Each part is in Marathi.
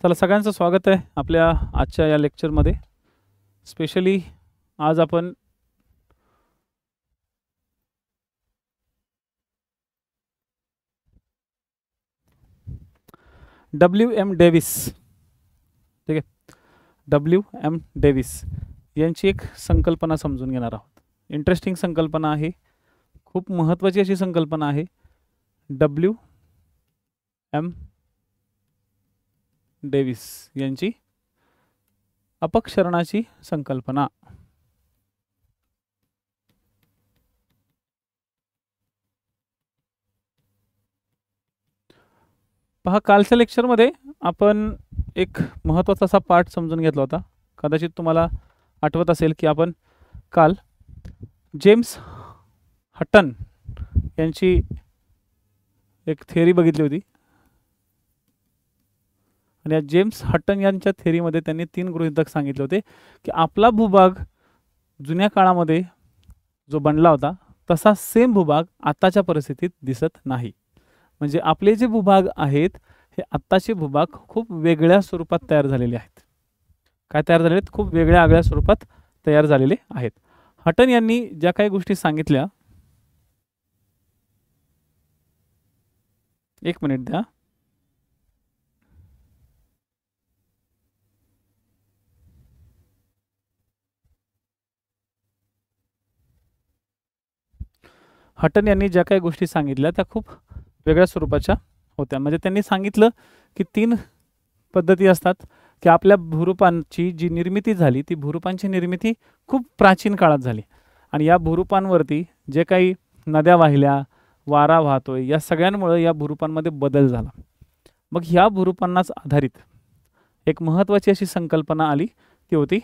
चला सगळ्यांचं स्वागत आहे आपल्या आजच्या या लेक्चरमध्ये. स्पेशली आज आपण WM डेव्हिस, ठीक आहे, WM डेव्हिस यांची एक संकल्पना समजून घेणार आहोत. इंटरेस्टिंग संकल्पना आहे, खूप महत्त्वाची अशी संकल्पना आहे. WM डेव्हिस यांची अपक्षरणाची संकल्पना. पहा, कालच्या लेक्चरमध्ये आपण एक महत्त्वाचा असा पार्ट समजून घेतला होता. कदाचित तुम्हाला आठवत असेल की आपण काल जेम्स हटन यांची एक थिअरी बघितली होती. आणि या जेम्स हटन यांच्या थिअरीमध्ये त्यांनी 3 गृहीतक सांगितले होते की आपला भूभाग जुन्या काळामध्ये जो बनला होता तसा सेम भूभाग आताच्या परिस्थितीत दिसत नाही. म्हणजे आपले जे भूभाग आहेत हे आत्ताचे भूभाग खूप वेगळ्या स्वरूपात तयार झालेले आहेत. काय तयार झालेले आहेत? खूप वेगळ्या आगळ्या स्वरूपात तयार झालेले आहेत. हटन यांनी ज्या काही गोष्टी सांगितल्या, एक मिनिट द्या. हटन यांनी ज्या काही गोष्टी सांगितल्या त्या खूप वेगळ्या स्वरूपाच्या होत्या. म्हणजे त्यांनी सांगितलं की 3 पद्धती असतात की आपल्या भूरूपांची जी निर्मिती झाली ती भूरूपांची निर्मिती खूप प्राचीन काळात झाली. आणि या भूरूपांवरती जे काही नद्या वाहिल्या, वारा वाहतोय, या सगळ्यांमुळे या भूरूपांमध्ये बदल झाला. मग ह्या भूरूपांनाच आधारित एक महत्त्वाची अशी संकल्पना आली, ती होती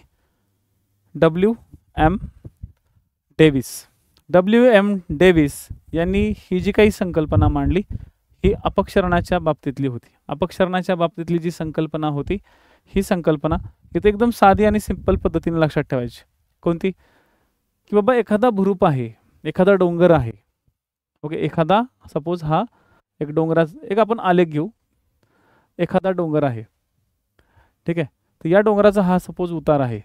WM डेव्हिस. WM डेव्हिस यांनी ही जी काही संकल्पना मांडली ही अपक्षरणाच्या बाबतीतली होती. अपक्षरणाच्या बाबतीतली जी संकल्पना होती ही संकल्पना इथे एकदम साधी आणि सिंपल पद्धतीने लक्षात ठेवायची. कोणती? की बाबा एखादा भूरूप आहे, एखादा डोंगर आहे. ओके, एखादा सपोज हा एक डोंगराचा एक आपण आलेख घेऊ. एखादा डोंगर आहे, ठीक आहे. तर या डोंगराचा हा सपोज उतार आहे.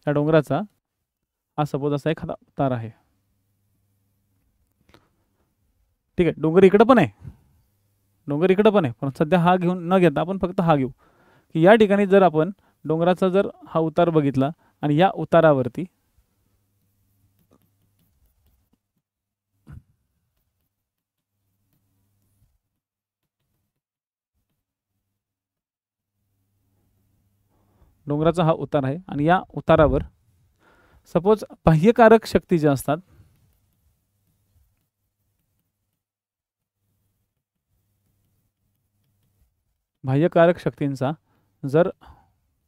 या डोंगराचा हा सपोज असा एखादा उतार आहे, ठीक आहे. डोंगर इकडं पण आहे, डोंगर इकडं पण आहे, पण सध्या हा घेऊन न घेता आपण फक्त हा घेऊ की या ठिकाणी जर आपण डोंगराचा जर हा उतार बघितला आणि या उतारावरती डोंगराचा हा उतार आहे आणि या उतारावर सपोज बाह्यकारक शक्ती ज्या असतात, बाह्यकारक शक्तींचा जर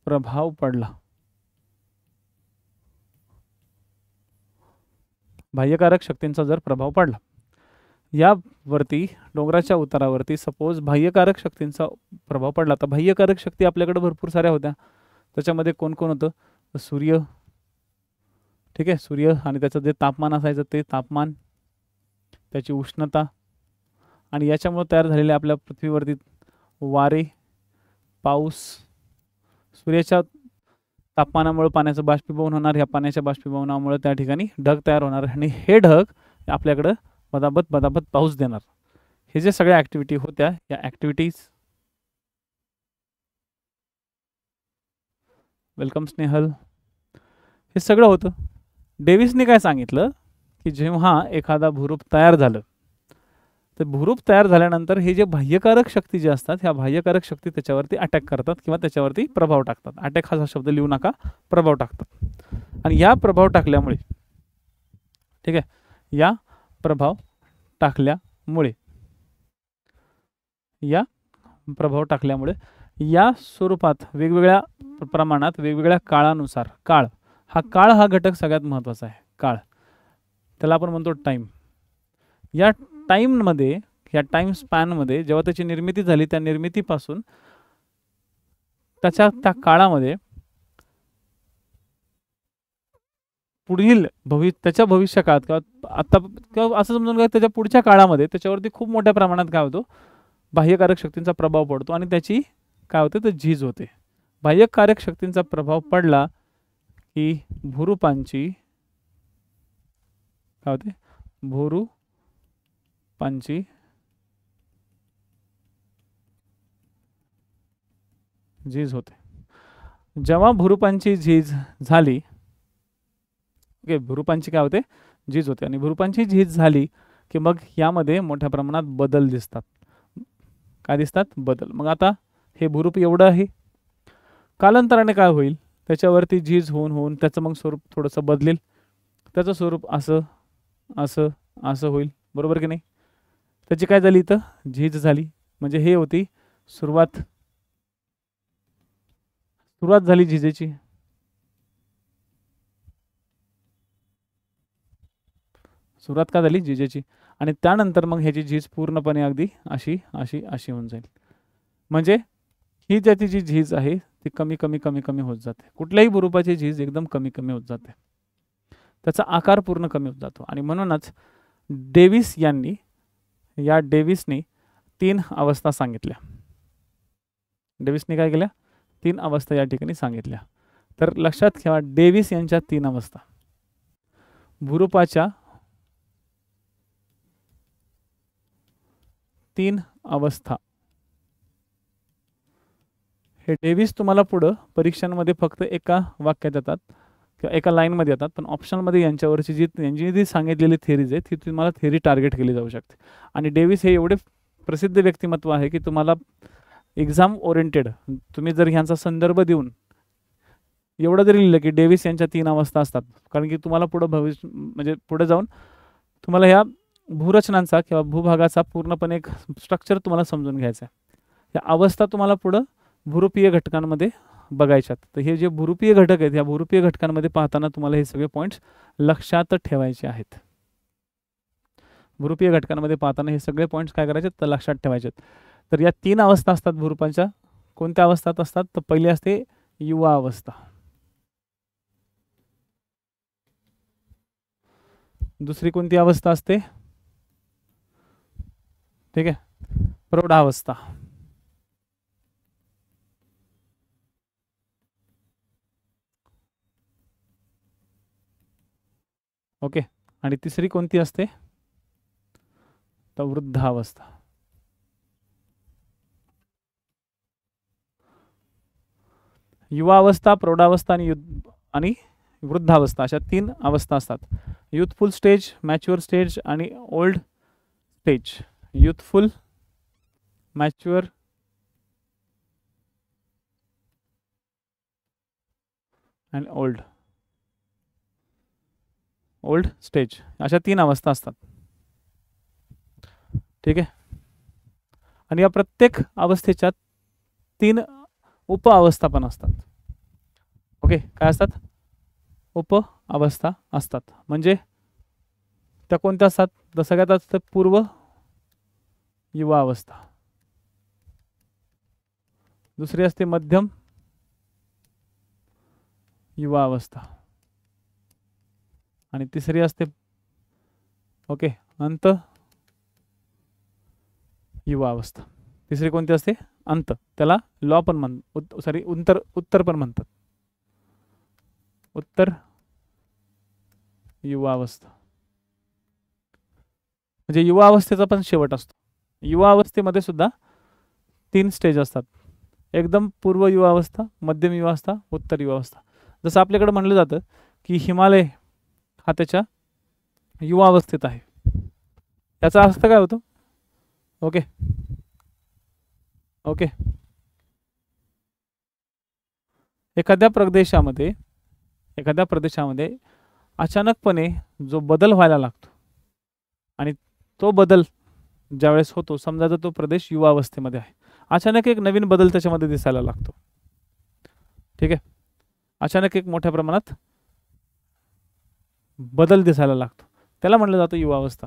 प्रभाव पडला, बाह्यकारक शक्तींचा जर प्रभाव पडला यावरती डोंगराच्या उतारावरती सपोज बाह्यकारक शक्तींचा प्रभाव पडला. तर बाह्यकारक शक्ती आपल्याकडे भरपूर साऱ्या होत्या. त्याच्यामध्ये कोण कोण होतं? सूर्य, ठीक आहे. सूर्य आणि त्याचं जे तापमान असायचं ते तापमान, त्याची उष्णता आणि याच्यामुळे तयार झालेले आपल्या पृथ्वीवरती वारे, पाऊस. सूर्याच्या तापमानामुळे पाण्याचं बाष्पीभवन होणार, ह्या पाण्याच्या बाष्पीभवनामुळे त्या ठिकाणी ढग तयार होणार आणि हे ढग आपल्याकडं बदाबत बदाबत पाऊस देणार. हे जे सगळ्या ॲक्टिव्हिटी होत्या या ॲक्टिव्हिटीज, वेलकम स्नेहल, हे सगळं होतं. डेव्हिसने काय सांगितलं की जेव्हा एखादा भूरूप तयार झालं तर भूरूप तयार झाल्यानंतर हे जे बाह्यकारक शक्ती जे असतात ह्या बाह्यकारक शक्ती त्याच्यावरती अटॅक करतात किंवा त्याच्यावरती प्रभाव टाकतात. अटॅक हा शब्द लिहू नका, प्रभाव टाकतात. आणि या प्रभाव टाकल्यामुळे, ठीक आहे, या प्रभाव टाकल्यामुळे या स्वरूपात वेगवेगळ्या प्रमाणात वेगवेगळ्या काळानुसार, काळ हा घटक सगळ्यात महत्त्वाचा आहे. काळ, त्याला आपण म्हणतो टाईम. या टाईममध्ये, या टाईम स्पॅनमध्ये जेव्हा त्याची निर्मिती झाली त्या निर्मितीपासून त्या काळामध्ये पुढील त्याच्या भविष्य काळात किंवा आता किंवा असं समजून घ्या त्याच्या पुढच्या काळामध्ये त्याच्यावरती खूप मोठ्या प्रमाणात काय होतो? बाह्यकारक शक्तींचा प्रभाव पडतो आणि त्याची काय होते तर झीज होते. बाह्य कारक शक्तींचा प्रभाव पडला की भूरूपांची काय होते भूरूपांची झीज होते. जेव्हा भूरूपांची झीज झाली, ओके, भूरूपांची काय होते झीज होते, आणि भूरूपांची झीज झाली की मग यामध्ये मोठ्या प्रमाणात बदल दिसतात. काय दिसतात बदल. मग आता हे भूरूप एवढं आहे, कालांतराने काय होईल त्याच्यावरती झीज होऊन होऊन त्याचं मग स्वरूप थोडंसं बदलेल, त्याचं स्वरूप असं असं असं होईल, बरोबर की नाही. त्याची काय झाली इथं झीज झाली, म्हणजे हे होती सुरुवात झाली झीजेची. सुरुवात का झाली झीजेची, आणि त्यानंतर मग ह्याची झीज पूर्णपणे अगदी अशी अशी अशी होऊन जाईल. म्हणजे ही ज्याची जी झीज आहे ती कमी कमी कमी कमी होत जाते. कुठल्याही भूरूपाची झीज एकदम कमी कमी होत जाते, त्याचा आकार पूर्ण कमी होत जातो. आणि म्हणूनच डेव्हिसने 3 अवस्था सांगितल्या. डेव्हिसने काय केल्या 3 अवस्था या ठिकाणी सांगितल्या. तर लक्षात ठेवा डेव्हिस यांच्या 3 अवस्था. भूरूपाच्या 3 अवस्था हे डेव्हिस तुम्हाला पुढं परीक्षांमध्ये फक्त एका वाक्यात येतात किंवा एका लाईनमध्ये येतात, पण ऑप्शनमध्ये यांच्यावरची यांची जी सांगितलेली थेरीज आहे ती तुम्हाला थेरी टार्गेट केली जाऊ शकते. आणि डेव्हिस हे एवढे प्रसिद्ध व्यक्तिमत्व आहे की तुम्हाला एक्झाम ओरिएंटेड तुम्ही जर ह्यांचा संदर्भ देऊन एवढं जरी लिहिलं की डेव्हिस यांच्या 3 अवस्था असतात, कारण की तुम्हाला पुढं भविष्य म्हणजे पुढे जाऊन तुम्हाला ह्या भूरचनांचा किंवा भूभागाचा पूर्णपणे एक स्ट्रक्चर तुम्हाला समजून घ्यायचा आहे. या अवस्था तुम्हाला पुढं भूरूपीय घटकांमध्ये बघायच्यात. तर हे जे भूरूपीय घटक आहेत या भूरूपीय घटकांमध्ये पाहताना तुम्हाला हे सगळे पॉईंट्स लक्षात ठेवायचे आहेत. भूरूपीय घटकांमध्ये पाहताना हे सगळे पॉईंट्स काय करायचे तर लक्षात ठेवायचे. तर या 3 अवस्था असतात भूरूपांच्या. कोणत्या अवस्थात असतात तर पहिली असते युवा अवस्था, दुसरी कोणती अवस्था असते ठीक आहे प्रौढावस्था, ओके, आणि तिसरी कोणती असते तर वृद्धावस्था. युवा अवस्था, प्रौढावस्था आणि वृद्धावस्था अशा 3 अवस्था असतात. युथफुल स्टेज, मॅच्युअर स्टेज आणि ओल्ड स्टेज. युथफुल, मॅच्युअर आणि ओल्ड स्टेज अशा 3 अवस्था असतात. ठीक आहे. आणि या प्रत्येक अवस्थेच्या 3 उप अवस्था पण असतात. ओके, काय असतात उप अवस्था असतात. म्हणजे त्या कोणत्या असतात तर सगळ्यात असतात पूर्व युवा अवस्था, दुसरी असते मध्यम युवा अवस्था आणि तिसरी असते ओके अंत युवा अवस्था. तिसरी कोणती असते अंत, त्याला लॉ पण उत्तर पण म्हणतात, उत्तर युवा अवस्था. म्हणजे युवा अवस्थेचा पण शेवट असतो. युवा अवस्थेमध्ये सुद्धा 3 स्टेज असतात, एकदम पूर्व युवा अवस्था, मध्यम युवा अवस्था, उत्तर युवा अवस्था. जसं आपल्याकडे म्हणलं जातं की हिमालय हा त्याच्या युवा अवस्थेत आहे, याचा अर्थ काय होतो ओके ओके एखाद्या प्रदेशामध्ये अचानकपणे जो बदल व्हायला लागतो आणि तो बदल ज्यावेळेस होतो, समजा जर तो प्रदेश युवा अवस्थेमध्ये आहे, अचानक एक नवीन बदल त्याच्यामध्ये दिसायला लागतो. ठीक आहे, अचानक एक मोठ्या प्रमाणात बदल दिसायला लागतो, त्याला म्हटलं जातं युवा अवस्था.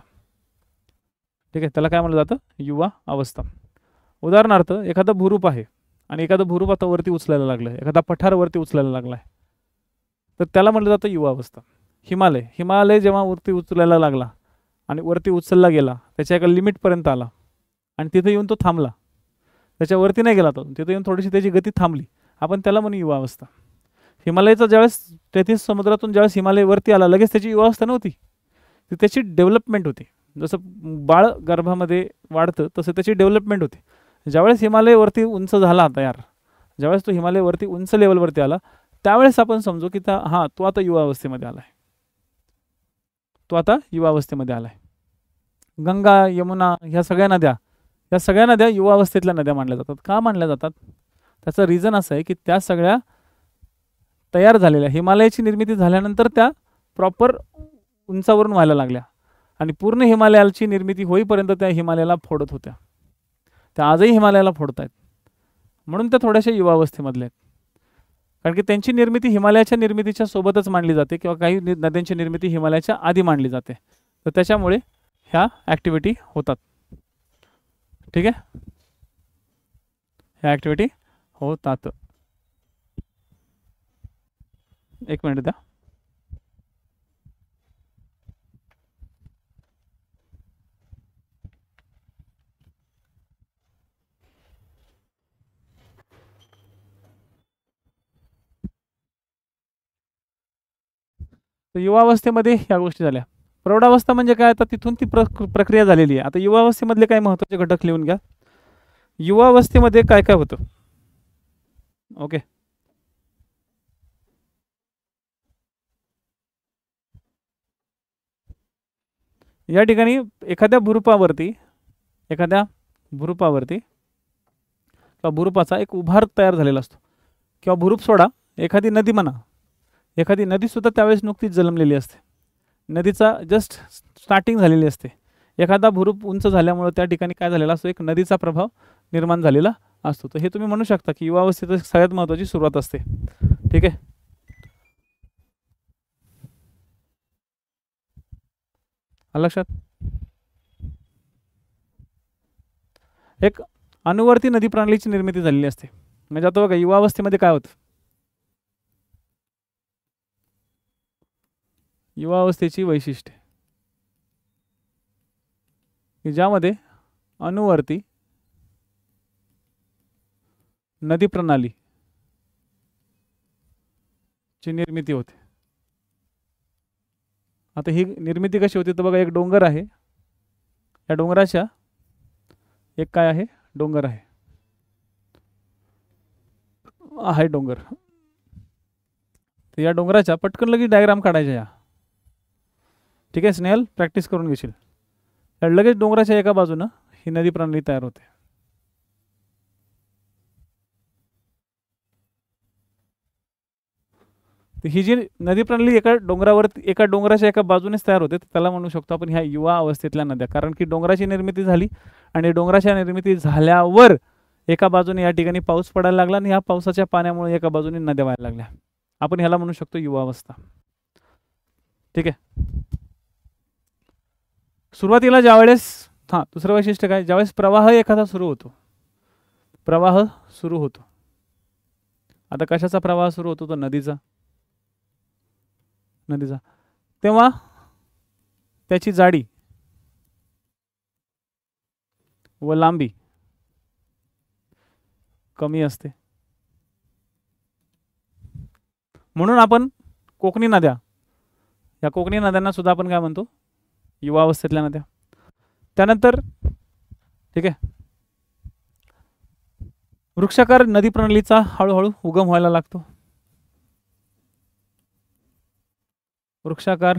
ठीक आहे, त्याला काय म्हटलं जातं युवा अवस्था. उदाहरणार्थ एखादा भूरूप आहे आणि एखादं भूरूप आता वरती उचलायला लागलं, एखादा पठार वरती उचलायला लागला आहे, तर त्याला म्हटलं जातं युवा अवस्था. हिमालय जेव्हा वरती उचलायला लागला आणि वरती उचलला गेला, त्याच्या एका लिमिटपर्यंत आला आणि तिथे येऊन तो थांबला, त्याच्यावरती नाही गेला तो, तिथे येऊन थोडीशी त्याची गती थांबली, आपण त्याला म्हणू युवावस्था. हिमालयाचा ज्यावेळेस 33 समुद्रातून ज्यावेळेस हिमालय वरती आला, लगेच त्याची युवावस्था नव्हती, ती त्याची डेव्हलपमेंट होती. जसं बाळ गर्भामध्ये वाढतं तसं त्याची डेव्हलपमेंट होती. ज्यावेळेस हिमालय वरती उंच झाला तयार, ज्यावेळेस तो हिमालय वरती उंच लेवलवरती आला, त्यावेळेस आपण समजू की तो आता युवावस्थेमध्ये आलाय, तो आता युवावस्थेमध्ये आलाय. गंगा, यमुना, ह्या सगळ्या नद्या युवावस्थेतल्या नद्या मानल्या जातात. का मानल्या जातात? त्याचं रिझन असं आहे की त्या सगळ्या तयार झालेल्या, हिमालयाची निर्मिती झाल्यानंतर त्या प्रॉपर उंचावरून व्हायला लागल्या आणि पूर्ण हिमालयाची निर्मिती होईपर्यंत त्या हिमालयाला फोडत होत्या. त्या आजही हिमालयाला फोडत आहेत, म्हणून त्या थोड्याशा युवावस्थेमधल्या आहेत. कारण की त्यांची निर्मिती हिमालयाच्या निर्मितीच्या सोबतच मानली जाते, किंवा काही नद्यांची निर्मिती हिमालयाच्या आधी मानली जाते. तर त्याच्यामुळे ह्या ॲक्टिव्हिटी होतात. ठीक आहे, ह्या ॲक्टिव्हिटी होतात. एक मिनिट द्या. तर युवावस्थेमध्ये ह्या गोष्टी झाल्या. प्रौढावस्था म्हणजे काय? आता तिथून ती प्रक्रिया झालेली आहे. आता युवावस्थेमधले काही महत्त्वाचे घटक लिहून घ्या. युवावस्थेमध्ये काय काय होतं? ओके, या ठिकाणी एखाद्या भूरूपावरती किंवा भूरूपाचा एक उभार तयार झालेला असतो, किंवा भूरूप सोडा, एखादी नदी म्हणा, एखादी नदीसुद्धा त्यावेळेस नुकतीच जन्मलेली असते, नदीचा जस्ट स्टार्टिंग झालेली असते. एखादा भूरूप उंच झाल्यामुळे त्या ठिकाणी काय झालेला असतो, एक नदीचा प्रभाव निर्माण झालेला असतो. तर हे तुम्ही म्हणू शकता की युवावस्थेत सगळ्यात महत्त्वाची सुरुवात असते. ठीक आहे, लक्षात. एक अनुवर्ती नदी प्रणालीची निर्मिती झालेली असते. म्हणजे आता बघा युवावस्थेमध्ये काय होतं, युवावस्थेची वैशिष्ट्ये की ज्यामध्ये अनुवर्ती नदी प्रणाली ची निर्मिती होते. आता ही निर्मिती कशी होती? तर बघा, एक डोंगर आहे, या डोंगराच्या एक काय आहे, डोंगर आहे डोंगर. तर या डोंगराच्या पटकन लगेच डायग्राम काढायच्या या. ठीक आहे, स्नेहल प्रॅक्टिस करून घेशील. लगेच डोंगराच्या एका बाजूनं ही नदी प्रणाली तयार होते. ही जी नदी प्रणाली एका डोंगराच्या एका बाजूनेच तयार होते, त्याला म्हणू शकतो आपण ह्या युवा अवस्थेतल्या नद्या. कारण की डोंगराची निर्मिती झाली आणि डोंगराच्या निर्मिती झाल्यावर एका बाजूने या ठिकाणी पाऊस पडायला लागला आणि या पावसाच्या पाण्यामुळे एका बाजूने नद्या व्हायला लागल्या. आपण ह्याला म्हणू शकतो युवा अवस्था. ठीक आहे, सुरुवातीला ज्यावेळेस दुसरं वैशिष्ट्य काय, ज्यावेळेस प्रवाह एखादा सुरू होतो. आता कशाचा प्रवाह सुरू होतो? तो नदीचा. तेव्हा त्याची जाडी व लांबी कमी असते. म्हणून आपण कोकणी नद्या, या कोकणी नद्यांना सुद्धा आपण काय म्हणतो? युवा अवस्थेतल्या नद्या. त्यानंतर ठीक आहे, वृक्षाकार नदी प्रणालीचा हळूहळू उगम व्हायला लागतो. वृक्षाकार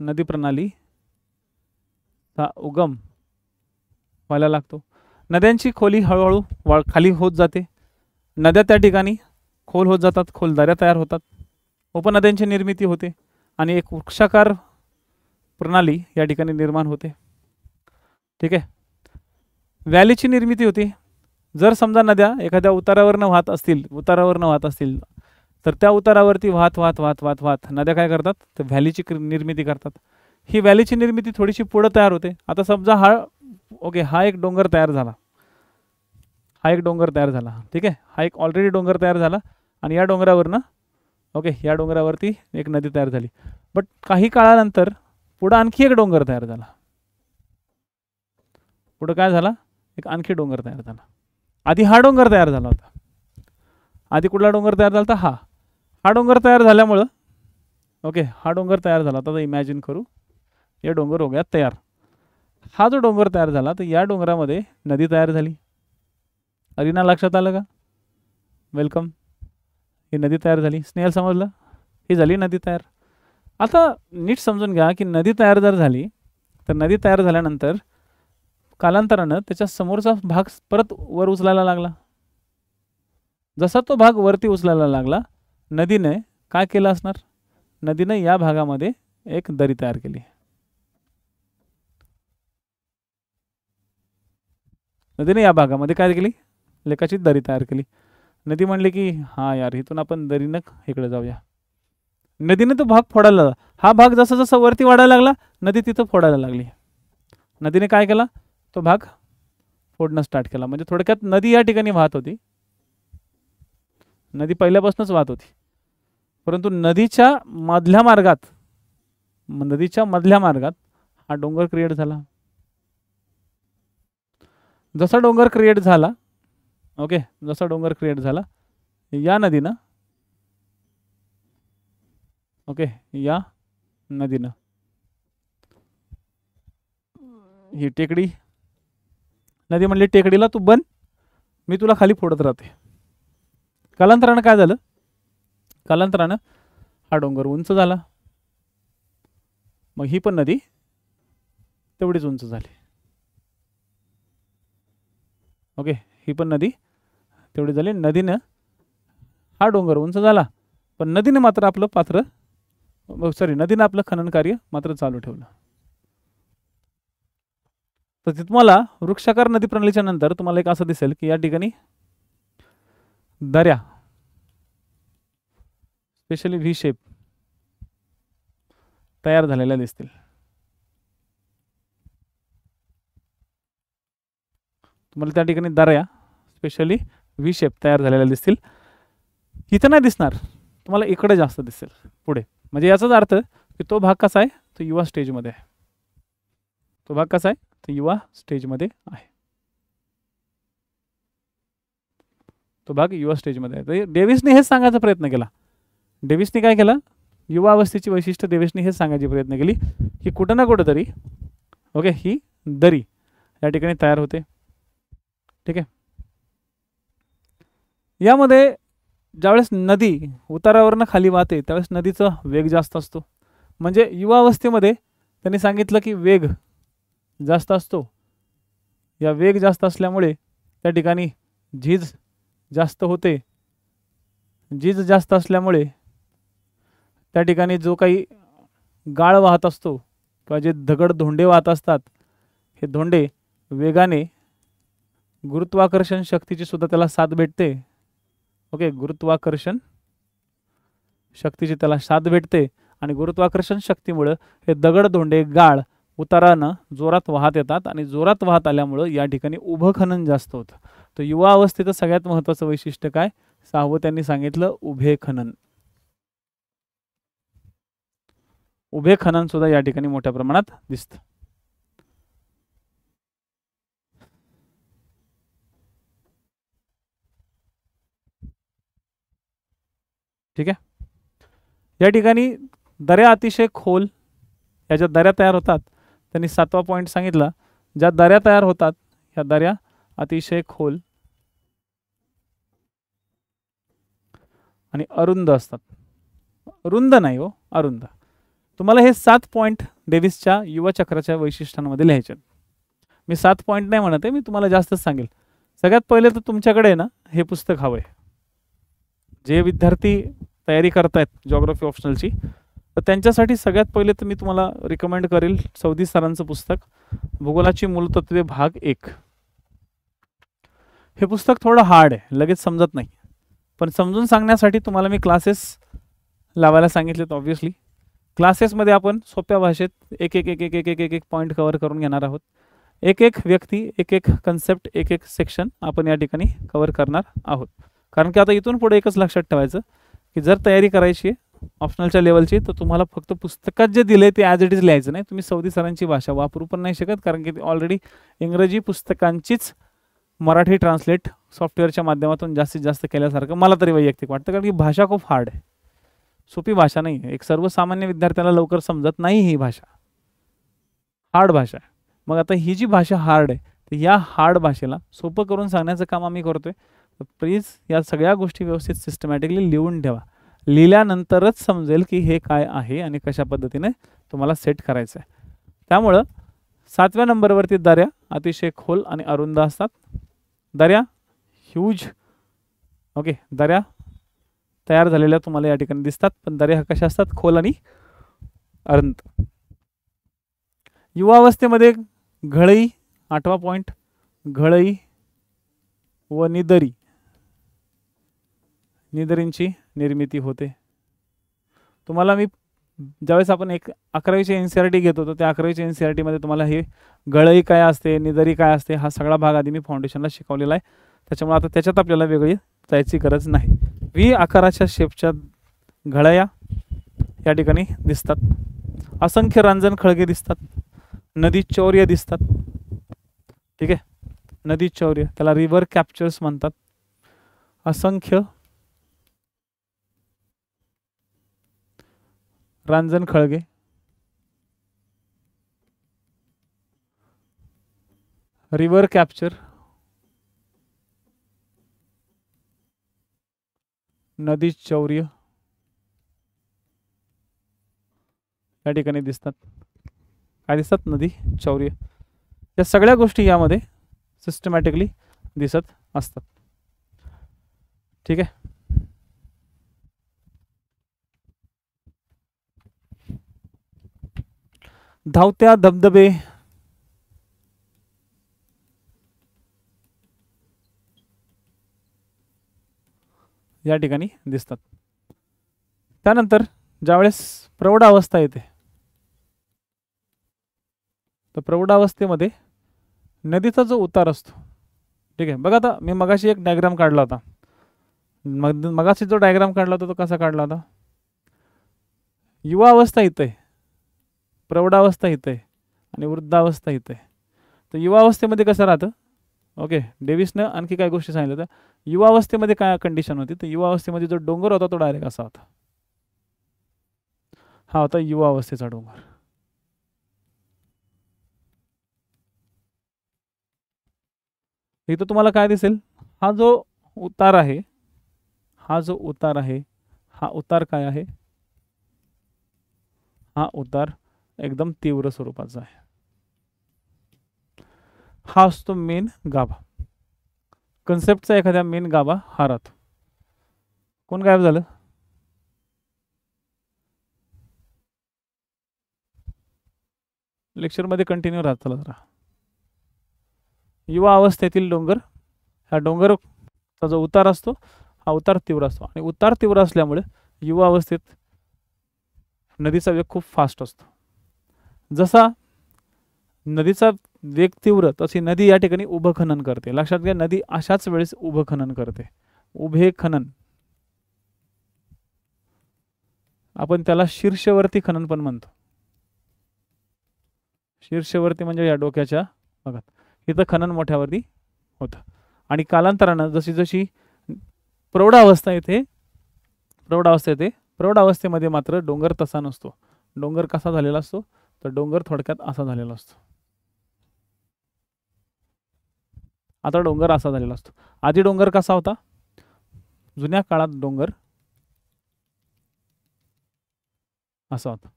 नदी प्रणालीचा उगम व्हायला लागतो. नद्यांची खोली हळूहळू खाली होत जाते. नद्या त्या ठिकाणी खोल होत जातात, खोल दऱ्या तयार होतात, उपनद्यांची निर्मिती होते आणि एक वृक्षाकार प्रणाली या ठिकाणी निर्माण होते. ठीक आहे, व्हॅलीची निर्मिती होते. जर समजा नद्या एखाद्या उतारावर न वाहत असतील तर त्या उतारावरती वाहत नद्या काय करतात? तर व्हॅलीची निर्मिती करतात. ही व्हॅलीची निर्मिती थोडीशी पुढे तयार होते. आता समजा हा एक डोंगर तयार झाला, ठीक आहे, हा एक ऑलरेडी डोंगर तयार झाला आणि या डोंगरावरनं या डोंगरावरती एक नदी तयार झाली. बट काही काळानंतर पुढे आणखी एक डोंगर तयार झाला. पुढे काय झाला? एक आणखी डोंगर तयार झाला. आधी हा डोंगर तयार झाला होता. आधी कुठला डोंगर तयार झाला होता? हा डोंगर तयार झाल्यामुळं ओके, हा डोंगर तयार झाला होता. तर इमॅजिन करू, ये डोंगर हो गया तयार. हा जो डोंगर तयार झाला तर या डोंगरामध्ये नदी तयार झाली. अरिना लक्षात आलं का? वेलकम. ही नदी तयार झाली. स्नेहल समजलं? ही झाली नदी तयार. आता नीट समजून घ्या की नदी तयार जर झाली तर नदी तयार झाल्यानंतर कालांतरानं त्याच्या समोरचा भाग परत वर उचलायला लागला. जसा तो भाग वरती उचलायला लागला, नदीने काय केलं असणार? नदीने या भागामध्ये एक दरी तयार केली. नदीने या भागामध्ये काय केली? लेखाची दरी तयार केली. नदी म्हणली की हा यार, इथून आपण दरीनं इकडे जाऊया. नदीने तो भाग फोडायला लागला. हा भाग जसा जसा वरती वाढायला लागला, नदी तिथं फोडायला लागली. नदीने काय केला? तो भाग फोडणं स्टार्ट केला. म्हणजे थोडक्यात नदी या ठिकाणी वाहत होती. नदी पहिल्यापासूनच वाहत होती, परंतु नदीच्या मधल्या मार्गात हा डोंगर क्रिएट झाला. जसा डोंगर क्रिएट झाला, ओके, जसा डोंगर क्रिएट झाला, या नदीनं ओके, या नदीनं ही टेकडी, नदी म्हणली टेकडीला तू बन, मी तुला खाली फोडत राहते. कालांतरानं काय झालं? कालांतरानं हा डोंगर उंच झाला. मग ही पण नदी तेवढीच उंच झाली. ओके, ही पण नदी तेवढी झाली. नदीनं हा डोंगर उंच झाला, पण नदीने मात्र नदीनं आपलं खनन कार्य मात्र चालू ठेवलं. तर तुम्हाला वृक्षाकार नदी प्रणालीच्या नंतर तुम्हाला एक असं दिसेल की या ठिकाणी दऱ्या, स्पेशली व्ही शेप तयार झालेल्या दिसतील. तुम्हाला त्या ठिकाणी दऱ्या स्पेशली व्ही शेप तयार झालेल्या दिसतील. इथं नाही दिसणार, तुम्हाला इकडे जास्त दिसेल पुढे. म्हणजे याचाच अर्थ की तो भाग कसा आहे? तो युवा स्टेजमध्ये आहे. तो भाग कसा आहे? तो युवा स्टेजमध्ये आहे. तो भाग युवा स्टेजमध्ये आहे. तर डेव्हिसने हेच सांगायचा प्रयत्न केला. डेव्हिसने काय केलं? युवा अवस्थेची वैशिष्ट्य डेव्हिसने हेच सांगायची प्रयत्न केली की कुठं ना कुठं तरी ओके, ही दरी या ठिकाणी तयार होते. ठीक आहे. यामध्ये ज्यावेळेस नदी उतारावरनं खाली वाहते त्यावेळेस नदीचा वेग जास्त असतो. म्हणजे युवा अवस्थेमध्ये त्यांनी सांगितलं की वेग जास्त असतो. या वेग जास्त असल्यामुळे त्या ठिकाणी झीज जास्त होते. झीज जास्त असल्यामुळे त्या ठिकाणी जो काही गाळ वाहत असतो किंवा जे दगड धोंडे वाहत असतात, हे धोंडे वेगाने गुरुत्वाकर्षण शक्तीची सुद्धा त्याला साथ भेटते. ओके, गुरुत्वाकर्षण शक्तीची त्याला साथ भेटते आणि गुरुत्वाकर्षण शक्तीमुळे हे दगड धोंडे गाळ उतारानं जोरात वाहत येतात आणि जोरात वाहत आल्यामुळं या ठिकाणी उभं खनन जास्त होतं. तर युवा अवस्थेचं सगळ्यात महत्त्वाचं वैशिष्ट्य काय? 6वं त्यांनी सांगितलं, उभे खनन. उभे खनन सुद्धा या ठिकाणी मोठ्या प्रमाणात दिसतं. ठीक आहे. या ठिकाणी दऱ्या अतिशय खोल, या ज्या दऱ्या तयार होतात त्यांनी 7वा पॉईंट सांगितला, ज्या दऱ्या तयार होतात ह्या दऱ्या अतिशय खोल आणि अरुंद असतात. रुंद नाही हो, अरुंद. तुम्हाला हे 7 पॉईंट डेव्हिसच्या युवा चक्राच्या वैशिष्ट्यांमध्ये लिहायचे. मी 7 पॉईंट नाही म्हणत आहे, मी तुम्हाला जास्तच सांगेल. सगळ्यात पहिले तर तुमच्याकडे ना हे पुस्तक हवं आहे. जे विद्यार्थी तयारी करतायत जिओग्राफी ऑप्शनलची, तर त्यांच्यासाठी सगळ्यात पहिले तर मी तुम्हाला रिकमेंड करेल सौदी सरांचं पुस्तक भूगोलाची मूलतत्त्वे भाग 1. हे पुस्तक थोडं हार्ड आहे, लगेच समजत नाही, पण समजून सांगण्यासाठी तुम्हाला मी क्लासेस लावायला सांगितलेत. ऑब्व्हियसली क्लासेसमध्ये आपण सोप्या भाषेत एक एक पॉईंट कव्हर करून घेणार आहोत. एक व्यक्ती, एक कन्सेप्ट, एक सेक्शन आपण या ठिकाणी कव्हर करणार आहोत. कारण की आता इथून पुढे एकच लक्षात ठेवायचं की जर तयारी करायची आहे ऑप्शनलच्या लेवलची, तर तुम्हाला फक्त पुस्तकात जे दिले ते ॲज इट इज लिहायचं नाही. तुम्ही सौदी सरांची भाषा वापरू पण नाही शकत, कारण की ऑलरेडी इंग्रजी पुस्तकांचीच मराठी ट्रान्सलेट सॉफ्टवेअरच्या माध्यमातून जास्तीत जास्त केल्यासारखं मला तरी वैयक्तिक वाटतं, कारण की भाषा खूप हार्ड आहे, सोपी भाषा नाही आहे. एक सर्वसामान्य विद्यार्थ्याला लवकर समजत नाही ही भाषा, हार्ड भाषा आहे. मग आता ही जी भाषा हार्ड आहे, तर या हार्ड भाषेला सोपं करून सांगण्याचं काम आम्ही करतोय. तर प्लीज या सगळ्या गोष्टी व्यवस्थित सिस्टमॅटिकली लिहून ठेवा. लिहिल्यानंतरच समजेल की हे काय आहे आणि कशा पद्धतीने तुम्हाला सेट करायचं आहे. त्यामुळं 7व्या नंबरवरती दऱ्या अतिशय खोल आणि अरुंद असतात. दऱ्या ह्यूज, ओके, दऱ्या तयार झालेल्या तुम्हाला या ठिकाणी दिसतात, पण दऱ्या ह्या कशा असतात, खोल आणि अरुंद. युवावस्थेमध्ये घळई, 8वा पॉइंट, घळई व निदरी, निदरींची निर्मिती होते. तुम्हाला मी ज्यावेळेस आपण 11वीची NCERT घेत होतो, त्या 11वीच्या NCERT मध्ये तुम्हाला हे घळई काय असते, निदरी काय असते, हा सगळा भाग आधी मी फाउंडेशनला शिकवलेला आहे. त्याच्यामुळे आता त्याच्यात आपल्याला वेगळी जायची गरज नाही. व्ही आकाराच्या शेपच्या घळया या ठिकाणी दिसतात. असंख्य रांजण खळगे दिसतात. नदी चौर्य दिसतात. ठीक आहे, नदी चौर्य, त्याला रिव्हर कॅप्चर्स म्हणतात. असंख्य रांजण खळगे, रिव्हर कॅप्चर, नदी चौर्य या ठिकाणी दिसतात. काय दिसतात, नदी चौर्य. या सगळ्या गोष्टी यामध्ये सिस्टमॅटिकली दिसत असतात. ठीक आहे. धावत्या धबधबे, या ठिकाणी दिसतात. त्यानंतर ज्यावेळेस प्रौढावस्था येते, तर प्रौढावस्थेमध्ये नदीचा जो उतार असतो, ठीक आहे, बघा आता मी मगाशी एक डायग्राम काढला होता. मगाशी जो डायग्राम काढला होता तो कसा काढला होता, युवावस्था इथे, प्रौढावस्था इथे आणि वृद्धावस्था इथे. तर युवावस्थेमध्ये कसं राहतं, ओके, डेव्हिसनं आणखी काय गोष्टी सांगितल्या होत्या. युवावस्थेमध्ये काय कंडिशन होती, तर युवावस्थेमध्ये जो डोंगर होता तो डायरेक्ट असा होता. हा होता युवावस्थेचा डोंगर. इथं तुम्हाला काय दिसेल, हा जो उतार आहे, हा जो उतार आहे, हा उतार काय आहे, हा उतार एकदम तीव्र स्वरूपाचा आहे. हा असतो मेन गाभा. कन्सेप्टचा एखाद्या मेन गाभा हा राहतो. कोण गायब झालं, लेक्चरमध्ये कंटिन्यू राहत चला जरा. युवा अवस्थेतील डोंगर, हा डोंगरचा जो उतार असतो हा उतार तीव्र असतो, आणि उतार तीव्र असल्यामुळे युवा अवस्थेत नदीचा वेग खूप फास्ट असतो. जसा नदीचा वेग तीव्र, तशी नदी या ठिकाणी उभं खनन करते. लक्षात घ्या, नदी अशाच वेळेस उभं खनन करते. उभे खनन, आपण त्याला शीर्षवर्ती खनन पण म्हणतो. शीर्षवर्ती म्हणजे या डोक्याच्या भागात, इथं खनन मोठ्यावरती होतं. आणि कालांतरानं जशी जशी प्रौढावस्था येते, प्रौढावस्थेमध्ये मात्र डोंगर तसा नसतो. डोंगर कसा झालेला असतो, तर डोंगर थोडक्यात असा झालेला असतो. आता डोंगर असा झालेला असतो. आधी डोंगर कसा होता, जुन्या काळात डोंगर असा होता.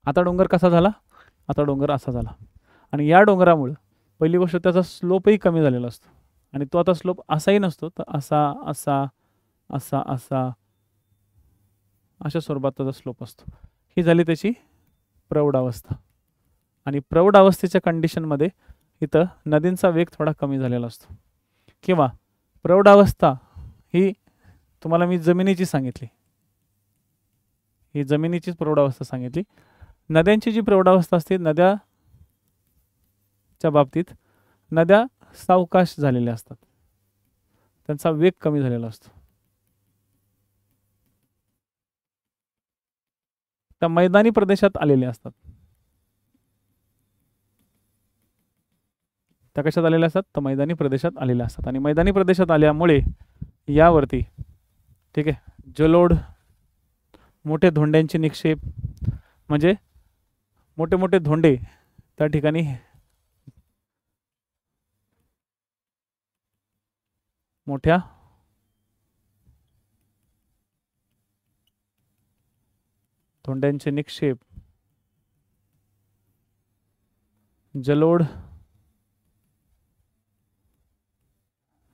आता डोंगर कसा झाला, आता डोंगर असा झाला. आणि या डोंगरामुळे पहिली गोष्ट त्याचा स्लोपही कमी झालेला असतो. आणि तो आता स्लोप असाही नसतो, तर असा असा असा असा अशा स्वरूपात त्याचा स्लोप असतो. ही झाली त्याची प्रौढावस्था. आणि प्रौढावस्थेच्या कंडिशनमध्ये इथं नदींचा वेग थोडा कमी झालेला असतो. किंवा प्रौढावस्था ही तुम्हाला मी जमिनीची सांगितली, ही जमिनीचीच प्रौढावस्था सांगितली. नद्यांची जी प्रौढावस्था असते, नद्याच्या बाबतीत नद्या सावकाश झालेल्या असतात, त्यांचा वेग कमी झालेला असतो. त्या मैदानी प्रदेशात आलेले असतात. त्या कशात आलेल्या असतात, तर मैदानी प्रदेशात आलेल्या असतात. आणि मैदानी प्रदेशात आल्यामुळे यावरती ठीक आहे जलोढ, मोठे धोंड्यांचे निक्षेप, म्हणजे मोठे मोठे धोंडे त्या ठिकाणी मोठ्या धोंड्यांचे निक्षेप, जलोढ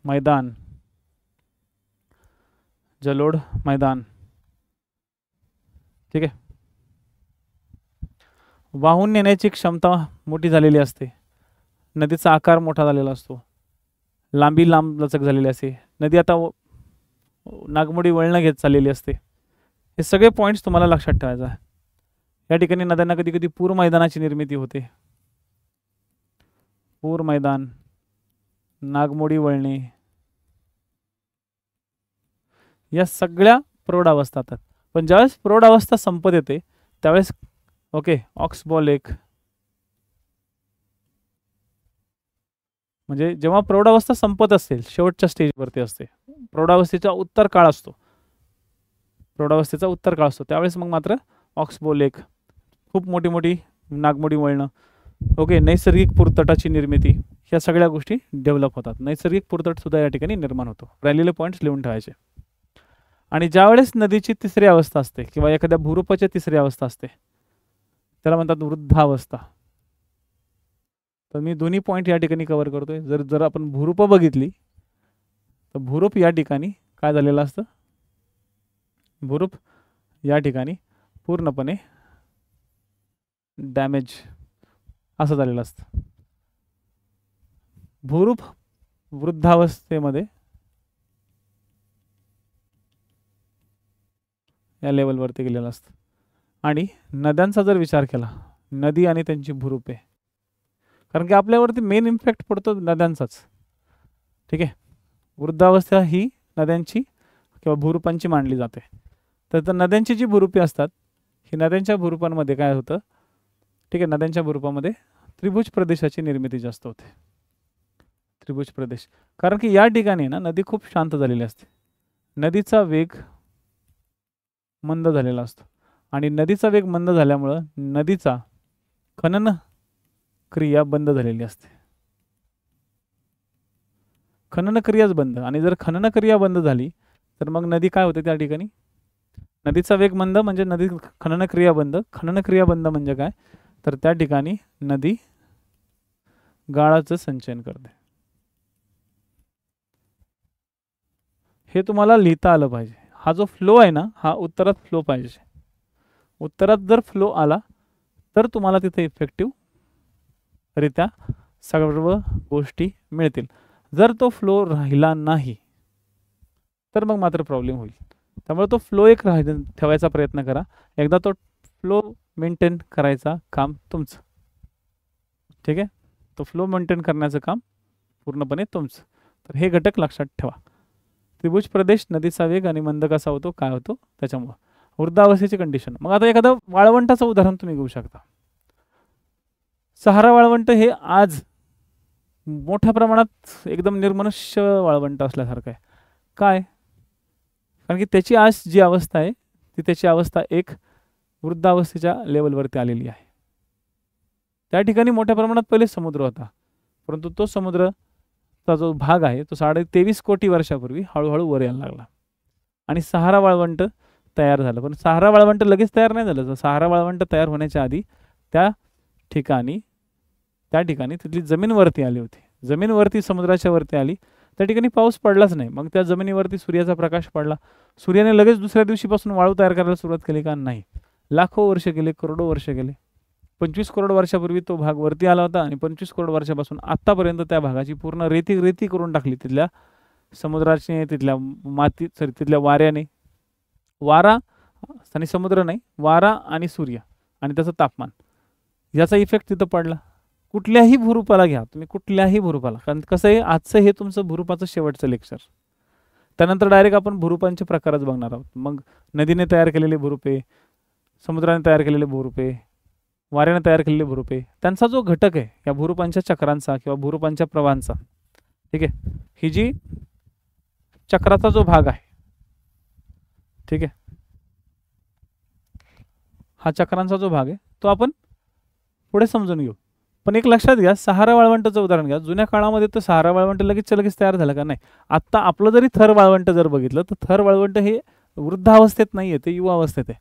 मैदान, जलोढ मैदान ठीक आहे. वाहून नेण्याची क्षमता मोठी झालेली असते, नदीचा आकार मोठा झालेला असतो, लांबी लांब लचक झालेली असते, नदी आता नागमोडी वळणं घेत चाललेली असते. हे सगळे पॉईंट्स तुम्हाला लक्षात ठेवायचं आहे. या ठिकाणी नद्यांना कधी कधी पूर मैदानाची निर्मिती होते. पूर मैदान, नागमोडी वळणे, या सगळ्या प्रौढावस्था असतात. पण ज्यावेळेस प्रौढावस्था संपत येते त्यावेळेस ओके ऑक्सबॉ लेक, म्हणजे जेव्हा प्रौढावस्था संपत असेल शेवटच्या स्टेजवरती असते, प्रौढावस्थेचा उत्तर काळ असतो, प्रौढावस्थेचा उत्तर काळ असतो, त्यावेळेस मग मात्र ऑक्सबॉ लेक, खूप मोठी मोठी नागमोडी वळणं, ओके नैसर्गिक पूरतटाची निर्मिती, ह्या सगळ्या गोष्टी डेव्हलप होतात. नैसर्गिक पूरतट सुद्धा या ठिकाणी निर्माण होतो. राहिलेले पॉईंट्स लिहून ठेवायचे. आणि ज्यावेळेस नदीची तिसरी अवस्था असते किंवा एखाद्या भूरूपाची तिसरी अवस्था असते त्याला म्हणतात वृद्धावस्था. तर मी दोन्ही पॉईंट या ठिकाणी कव्हर करतोय. जर आपण भूरूप बघितली तर भूरूप या ठिकाणी काय झालेलं असतं, भूरूप या ठिकाणी पूर्णपणे डॅमेज असं झालेलं असतं. भूरूप वृद्धावस्थेमध्ये या लेवलवरती गेलेलं असतं. आणि नद्यांचा जर विचार केला, नदी आणि त्यांची भूरूपे, कारण की आपल्यावरती मेन इम्पॅक्ट पडतो नद्यांचाच. ठीक आहे, वृद्धावस्था ही नद्यांची किंवा भूरूपांची मानली जाते. तर नद्यांची जी भूरूपे असतात ही नद्यांच्या भूरूपांमध्ये काय होतं, ठीक आहे, नद्यांच्या भूरूपामध्ये त्रिभुज प्रदेशाची निर्मिती जास्त होते. त्रिभुज प्रदेश, कारण की या ठिकाणी ना नदी खूप शांत झालेली असते, नदीचा वेग मंद झालेला असतो. आणि नदीचा वेग मंद झाल्यामुळं नदीचा खनन क्रिया बंद झालेली असते. खनन क्रियाच बंद. आणि जर खनन क्रिया बंद झाली तर मग नदी काय होते त्या ठिकाणी, नदीचा वेग मंद म्हणजे नदी खनन क्रिया बंद. खनन क्रिया बंद म्हणजे काय, तर त्या ठिकाणी नदी गाळाचं संचयन करते. हे तुम्हाला लिहिता आलं पाहिजे. हा जो फ्लो आहे ना हा उत्तरात फ्लो पाहिजे. उत्तरात जर फ्लो आला तर तुम्हाला तिथे इफेक्टिव्ह रित्या सर्व गोष्टी मिळतील. जर तो फ्लो राहिला नाही तर मग मात्र प्रॉब्लेम होईल. त्यामुळे तो फ्लो एक ठेवायचा प्रयत्न करा. एकदा तो फ्लो मेंटेन करायचा काम तुमचं. ठीक आहे, तो फ्लो मेंटेन करण्याचं काम पूर्णपणे तुमचं. तर हे घटक लक्षात ठेवा. त्रिभुज प्रदेश, नदीचा वेग आणि मंद कसा होतो, काय होतो त्याच्यामुळं, वृद्धावस्थेची कंडिशन. मग आता एखादं वाळवंटाचं उदाहरण तुम्ही घेऊ शकता. सहारा वाळवंट हे आज मोठ्या प्रमाणात एकदम निर्मनुष्य वाळवंट असल्यासारखं आहे. काय, कारण की त्याची आज जी अवस्था आहे ती त्याची अवस्था एक वृद्धावस्थेच्या लेवलवरती आलेली आहे. त्या ठिकाणी मोठ्या प्रमाणात पहिले समुद्र होता, परंतु तो समुद्रचा जो भाग आहे तो 23.5 कोटी वर्षापूर्वी हळूहळू वर यायला लागला आणि सहारा वाळवंट तयार झालं. पण सहारा वाळवंट लगेच तयार नाही झालं. सहारा वाळवंट तयार होण्याच्या आधी त्या ठिकाणी तिथली जमीन वरती आली होती. जमीन वरती समुद्राच्या वरती आली, त्या ठिकाणी पाऊस पडलाच नाही. मग त्या जमिनीवरती सूर्याचा प्रकाश पडला. सूर्याने लगेच दुसऱ्या दिवशीपासून वाळू तयार करायला सुरुवात केली का, नाही. लाखो वर्ष गेले, करोडो वर्ष गेले. 25 करोड वर्षापूर्वी तो भाग वरती आला होता आणि 25 करोड वर्षापासून आतापर्यंत त्या भागाची पूर्ण रेती करून टाकली. तिथल्या समुद्राने, तिथल्या माती, तिथल्या वाऱ्याने. वारा आणि समुद्र नाही, वारा आणि सूर्य आणि त्याचं तापमान याचा इफेक्ट तिथं पडला. कुठल्याही भूरूपाला घ्या तुम्ही, कुठल्याही भूरूपाला. कारण कसं आहे, आजचं हे तुमचं भूरूपाचं शेवटचं लेक्चर. त्यानंतर डायरेक्ट आपण भूरूपांचे प्रकारच बघणार आहोत. मग नदीने तयार केलेले भूरूपे, समुद्राने तयार केलेले भूरूपे, वाऱ्याने तयार केलेले भुरुपे, त्यांचा जो घटक आहे या भुरुपांच्या चक्रांचा किंवा भुरुपांच्या प्रवाहांचा, ठीक आहे, ही जी चक्राचा जो भाग आहे, ठीक आहे, हा चक्रांचा जो भाग आहे तो आपण पुढे समजून घेऊ. पण एक लक्षात घ्या, सहारा वाळवंटाचं उदाहरण घ्या. जुन्या काळामध्ये तर सहारा वाळवंट लगेच तयार झालं का? नाही. आत्ता आपलं जरी थर वाळवंट जर बघितलं तर थर वाळवंट हे वृद्धावस्थेत नाही आहे, ते युवावस्थेत आहे.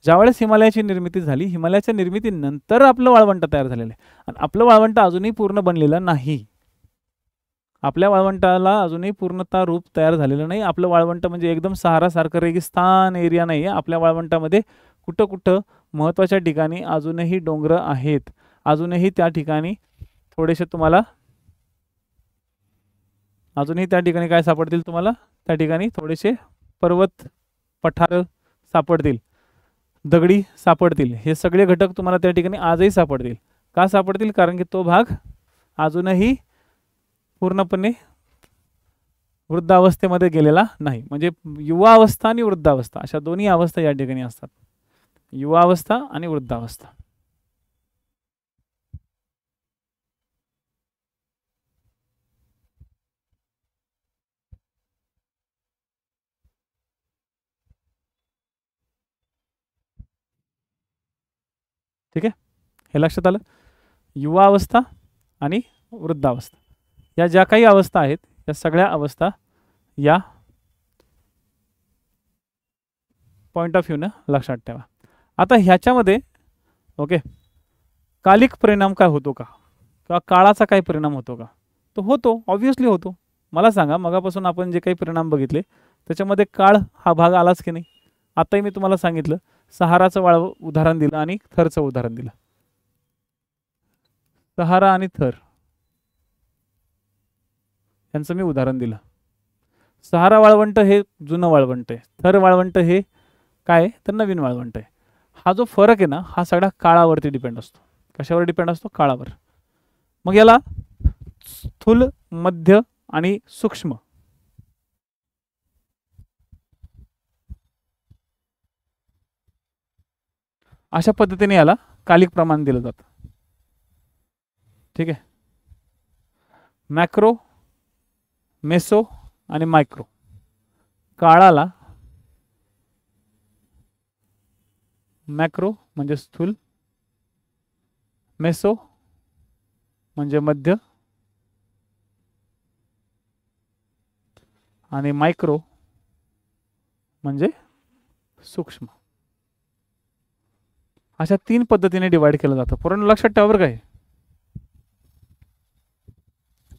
ज्यावेळेस हिमालयाची निर्मिती झाली, हिमालयाच्या निर्मितीनंतर आपलं वाळवंट तयार झालेलं आहे. आणि आपलं वाळवंट अजूनही पूर्ण बनलेलं नाही. आपल्या वाळवंटाला अजूनही पूर्णतः रूप तयार झालेलं नाही. आपलं वाळवंट म्हणजे एकदम सहारासारखं रेगिस्तान एरिया नाही आहे. आपल्या वाळवंटामध्ये कुठं कुठं महत्त्वाच्या ठिकाणी अजूनही डोंगर आहेत. अजूनही त्या ठिकाणी थोडेसे तुम्हाला काय सापडतील तुम्हाला? त्या ठिकाणी थोडेसे पर्वत पठार सापडतील, दगडी सापडतील. हे सगळे घटक तुम्हाला त्या ठिकाणी आजही सापडतील. का सापडतील? कारण की तो भाग अजूनही पूर्णपणे वृद्धावस्थेमध्ये गेलेला नाही. म्हणजे युवा अवस्था आणि वृद्धावस्था अशा दोन्ही अवस्था या ठिकाणी असतात. युवा अवस्था आणि वृद्धावस्था. ठीक आहे, हे लक्षात आलं? युवा अवस्था आणि वृद्धावस्था या ज्या काही अवस्था आहेत, या सगळ्या अवस्था या पॉइंट ऑफ व्ह्यूनं लक्षात ठेवा. आता ह्याच्यामध्ये ओके, कालिक परिणाम काय होतो का, किंवा काळाचा काय परिणाम होतो का? तो होतो, ऑब्व्हियसली होतो. मला सांगा, मगापासून आपण जे काही परिणाम बघितले त्याच्यामध्ये काळ हा भाग आलाच की नाही? आताही मी तुम्हाला सांगितलं, सहाराचं उदाहरण दिलं आणि थरचं उदाहरण दिलं. सहारा आणि थर यांचं मी उदाहरण दिलं. सहारा वाळवंट हे जुनं वाळवंट आहे, थर वाळवंट हे काय तर नवीन वाळवंट आहे. हा जो फरक आहे ना, हा सगळा काळावरती डिपेंड असतो. कशावर डिपेंड असतो? काळावर. मग याला स्थूल, मध्य आणि सूक्ष्म अशा पद्धतीने याला कालिक प्रमाण दिलं जातं. ठीक आहे, मॅक्रो, मेसो आणि मायक्रो. काळाला मॅक्रो म्हणजे स्थूल, मेसो म्हणजे मध्य आणि मायक्रो म्हणजे सूक्ष्म. अशा 3 पद्धतीने डिवाइड केलं जातं. पूर्ण लक्षात ठेवा बरं काय?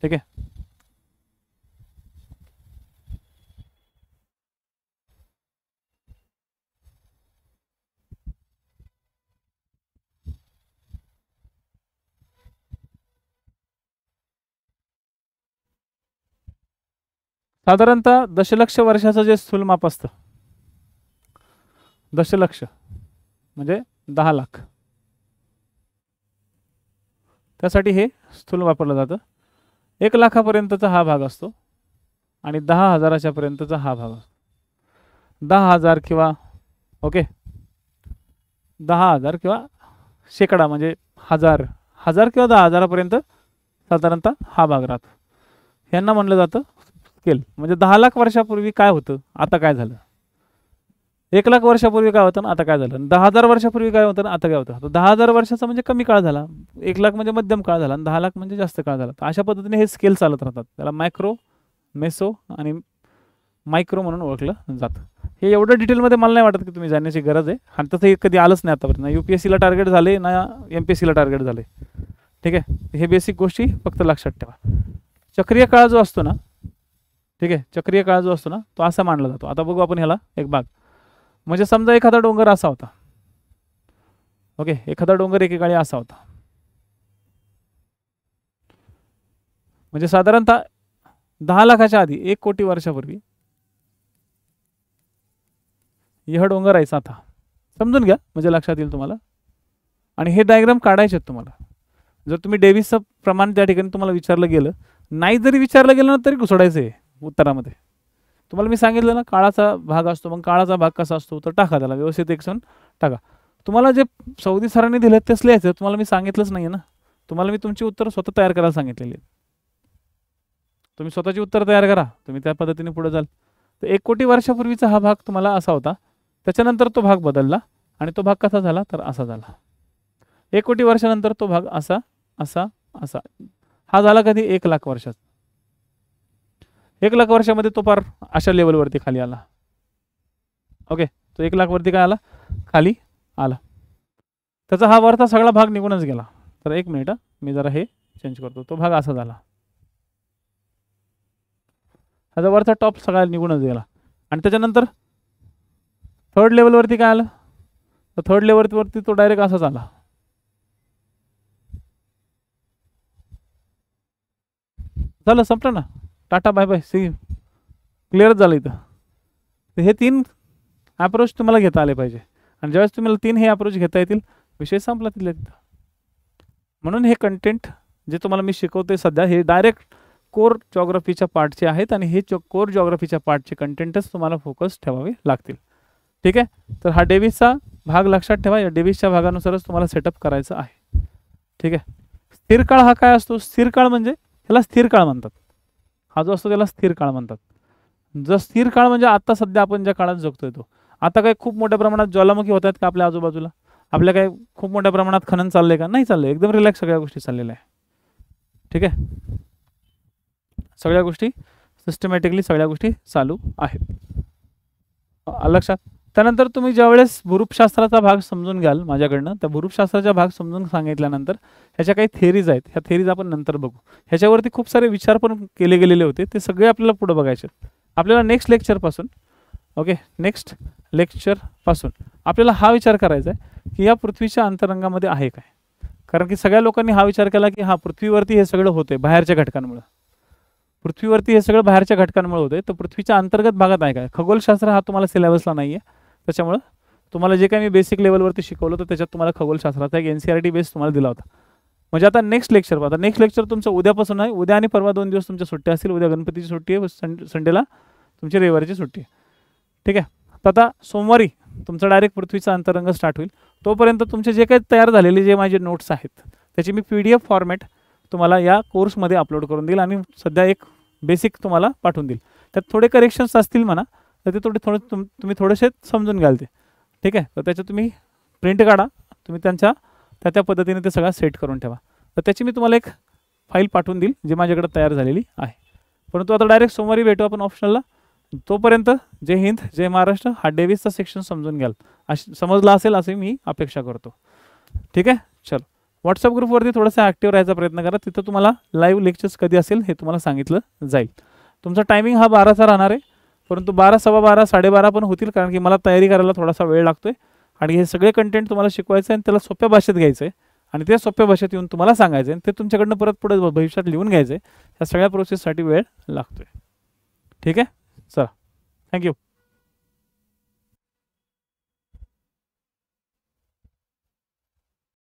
ठीक आहे. साधारणतः दशलक्ष वर्षाचं जे स्थूलमाप असतं, दशलक्ष म्हणजे 10 लाख, त्यासाठी हे स्थूल वापरलं जातं. 1 लाखापर्यंतचा हा भाग असतो आणि 10,000च्या पर्यंतचा हा भाग असतो. 10,000 किंवा ओके 10,000 किंवा शेकडा म्हणजे हजार किंवा 10,000पर्यंत साधारणतः हा भाग राहतो. यांना म्हणलं जातं स्केल. म्हणजे 10 लाख वर्षापूर्वी काय होतं, आता काय झालं. 1 लाख वर्षापूर्वी काय होतं, आता काय झालं. 10,000 वर्षापूर्वी काय होतं, आता काय होतं. 10,000 वर्षाचा म्हणजे कमी काळ झाला, 1 लाख म्हणजे मध्यम काळ झाला, 10 लाख म्हणजे जास्त काळ झाला. अशा पद्धतीने हे स्केल चालत राहतात. त्याला मॅक्रो, मेसो आणि मायक्रो म्हणून ओळखलं जातं. हे एवढं डिटेलमध्ये मला नाही वाटत की तुम्ही जाण्याची गरज आहे. आणि तसं हे कधी आलंच नाही आतापर्यंत. ना UPSCला टार्गेट झाले ना MPSCला टार्गेट झाले. ठीक आहे, हे बेसिक गोष्टी फक्त लक्षात ठेवा. चक्रीय काळ जो असतो ना, ठीक आहे, चक्रीय काळ जो असतो ना तो असा मानला जातो. आता बघू आपण ह्याला एक भाग. म्हणजे समजा एखादा डोंगर असा होता, ओके, एखादा डोंगर एकेकाळी असा होता. म्हणजे साधारणतः 10 लाखाच्या आधी 1 कोटी वर्षापूर्वी यह डोंगर आहे आता. समजून घ्या म्हणजे लक्षात येईल तुम्हाला. आणि हे डायग्राम काढायचे आहेत तुम्हाला. जर तुम्ही डेव्हिसचं प्रमाण त्या ठिकाणी तुम्हाला विचारलं गेलं, नाही जरी विचारलं गेलं ना तरी घुसडायचं आहे उत्तरामध्ये. तुम्हाला मी सांगितलं ना काळाचा भाग असतो, मग काळाचा भाग कसा असतो तर टाका त्याला व्यवस्थित एक सण टाका. तुम्हाला जे सौदी सरांनी दिलं तेच लिहायचं, तुम्हाला मी सांगितलंच नाही ना. तुम्हाला मी तुमची उत्तर स्वतः तयार करायला सांगितलेली आहेत. तुम्ही स्वतःची उत्तर तयार करा, तुम्ही त्या पद्धतीने पुढे जाल. तर 1 कोटी वर्षापूर्वीचा हा भाग तुम्हाला असा होता, त्याच्यानंतर तो भाग बदलला आणि तो भाग कसा झाला तर असा झाला. 1 कोटी वर्षानंतर तो भाग असा असा असा. हा झाला कधी 1 लाख वर्षात. 1 लाख वर्षामध्ये तो पार अशा लेवलवरती खाली आला. ओके, तो 1 लाख वरती काय आला, खाली आला. त्याचा हा वरचा सगळा भाग निघूनच गेला. तर 1 मिनिट मी जरा हे चेंज करतो. तो भाग असा झाला, ह्याचा वरचा टॉप सगळा निघूनच गेला. आणि त्याच्यानंतर थर्ड लेवलवरती काय आलं, तर थर्ड लेवलवरती तो डायरेक्ट असाच आला. झालं, संपलं ना. टाटा बाय बाय, सी, क्लिअरच झालं इथं. तर हे 3 अप्रोच तुम्हाला घेता आले पाहिजे. आणि ज्यावेळेस तुम्हाला 3 हे अप्रोच घेता येतील, विषय संपला तिथल्या तिथं. म्हणून हे कंटेंट जे तुम्हाला मी शिकवते सध्या, हे डायरेक्ट कोर जॉग्राफीच्या पार्टचे आहेत आणि हे कोर जॉग्राफीच्या पार्टचे कंटेंटच तुम्हाला फोकस ठेवावे लागतील. ठीक आहे. तर हा डेव्हिसचा भाग लक्षात ठेवा. या डेव्हिसच्या भागानुसारच तुम्हाला सेटअप करायचं आहे. ठीक आहे. स्थिर काळ हा काय असतो, स्थिर काळ म्हणजे ह्याला स्थिर काळ म्हणतात. हा जो असतो त्याला स्थिर काळ म्हणतात. जर स्थिर काळ म्हणजे आता सध्या आपण ज्या काळात जगतोय तो. आता काय खूप मोठ्या प्रमाणात ज्वालामुखी होत आहेत का आपल्या आजूबाजूला, आपल्या काय खूप मोठ्या प्रमाणात खनन चाललंय का, नाही चाललंय. एकदम रिलॅक्स सगळ्या गोष्टी चाललेल्या आहे. ठीक आहे. सगळ्या गोष्टी सिस्टमॅटिकली सगळ्या गोष्टी चालू आहेत. लक्षात. त्यानंतर तुम्ही ज्यावेळेस भूरूपशास्त्राचा भाग समजून घ्याल माझ्याकडनं, त्या भूरूपशास्त्राचा भाग समजून सांगितल्यानंतर ह्याच्या काही थेरीज आहेत, ह्या थेरीज आपण नंतर बघू. ह्याच्यावरती खूप सारे विचार पण केले गेलेले होते, ते सगळे आपल्याला पुढे बघायचे. आपल्याला नेक्स्ट लेक्चरपासून, ओके, नेक्स्ट लेक्चरपासून आपल्याला हा विचार करायचा आहे की या पृथ्वीच्या अंतरंगामध्ये आहे काय. कारण की सगळ्या लोकांनी हा विचार केला की हा पृथ्वीवरती हे सगळं होते बाहेरच्या घटकांमुळे, पृथ्वीवरती हे सगळं बाहेरच्या घटकांमुळे होते. तर पृथ्वीच्या अंतर्गत भागात आहे काय. खगोलशास्त्र हा तुम्हाला सिलेबसला नाही आहे, त्याच्यामुळे तुम्हाला जे काही मी बेसिक लेवलवरती शिकवलं तर त्याच्यात तुम्हाला खगोलशास्त्राचा एक NCERT बेस तुम्हाला दिला होता. म्हणजे आता नेक्स्ट लेक्चर पाहता, नेक्स्ट लेक्चर तुमचं उद्यापासून आहे. उद्या आणि परवा 2 दिवस तुमच्या सुट्ट्या असतील. उद्या गणपतीची सुट्टी आहे, संडेला तुमची रविवारीची सुट्टी आहे. ठीक आहे. तर आता सोमवारी तुमचा डायरेक्ट पृथ्वीचा अंतरंग स्टार्ट होईल. तोपर्यंत तुमचे जे काही तयार झालेले जे माझे नोट्स आहेत त्याची मी PDF फॉर्मॅट तुम्हाला या कोर्समध्ये अपलोड करून देईल आणि सध्या एक बेसिक तुम्हाला पाठवून देईल. त्यात थोडे करेक्शन्स असतील म्हणा, तर ते तुम्ही थोडेसे समजून घ्याल ते. ठीक आहे. तर त्याच्यात तुम्ही प्रिंट काढा, तुम्ही त्या पद्धतीने ते सगळं सेट करून ठेवा. तर त्याची मी तुम्हाला एक फाईल पाठवून देईल जी माझ्याकडे तयार झालेली आहे. परंतु आता डायरेक्ट सोमवारी भेटू आपण ऑप्शनलला. तोपर्यंत जय हिंद, जय महाराष्ट्र. हा डेव्हिसचा सेक्शन समजून घ्याल, समजला असेल असे मी अपेक्षा करतो. ठीक आहे. चलो, व्हॉट्सअप ग्रुपवरती थोडंसं ॲक्टिव्ह राहायचा प्रयत्न करा. तिथं तुम्हाला लाईव्ह लेक्चर्स कधी असेल हे तुम्हाला सांगितलं जाईल. तुमचा टायमिंग हा 12चा राहणार आहे, परंतु 12, 12:15, 12:30 पण होतील, कारण की मला तयारी करायला थोडासा वेळ लागतोय आणि हे सगळे कंटेंट तुम्हाला शिकवायचं आहे आणि त्याला सोप्या भाषेत घ्यायचं आहे आणि ते सोप्या भाषेत येऊन तुम्हाला सांगायचं आहे. ते तुमच्याकडनं परत पुढे भविष्यात लिहून घ्यायचं आहे. या सगळ्या प्रोसेससाठी वेळ लागतोय. ठीक आहे. चला, थँक्यू.